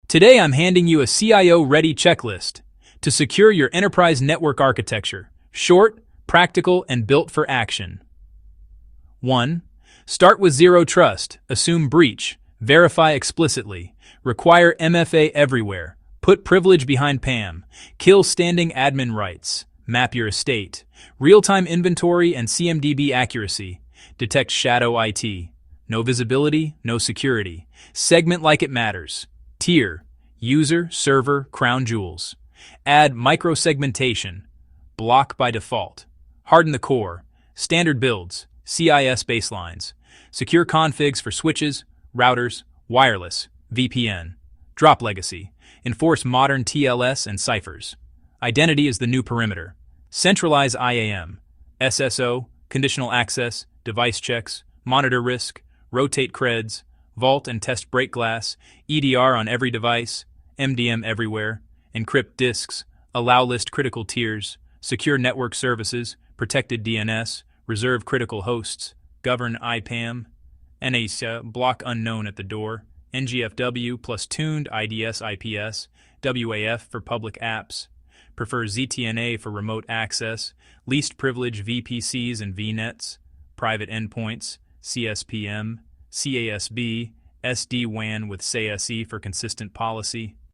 Today I'm handing you a CIO-ready checklist to secure your enterprise network architecture. Short, practical, and built for action. 1. Start with zero trust. Assume breach. Verify explicitly. Require MFA everywhere. Put privilege behind PAM. Kill standing admin rights. Map your estate. Real-time inventory and CMDB accuracy. Detect shadow IT. No visibility, no security. Segment like it matters. Tier, user, server, crown jewels. Add microsegmentation. Block by default. Harden the core. Standard builds. CIS baselines. Secure configs for switches, routers, wireless, VPN. Drop legacy. Enforce modern TLS and ciphers. Identity is the new perimeter. Centralize IAM. SSO, conditional access, device checks, monitor risk, rotate creds, vault and test break glass, EDR on every device, MDM everywhere, encrypt disks, allow list critical tiers, secure network services, protected DNS, reserve critical hosts, govern IPAM, NACA, block unknown at the door, NGFW plus tuned IDS IPS, WAF for public apps, prefer ZTNA for remote access, least privilege VPCs and VNets, private endpoints, CSPM, CASB, SD-WAN with SASE for consistent policy,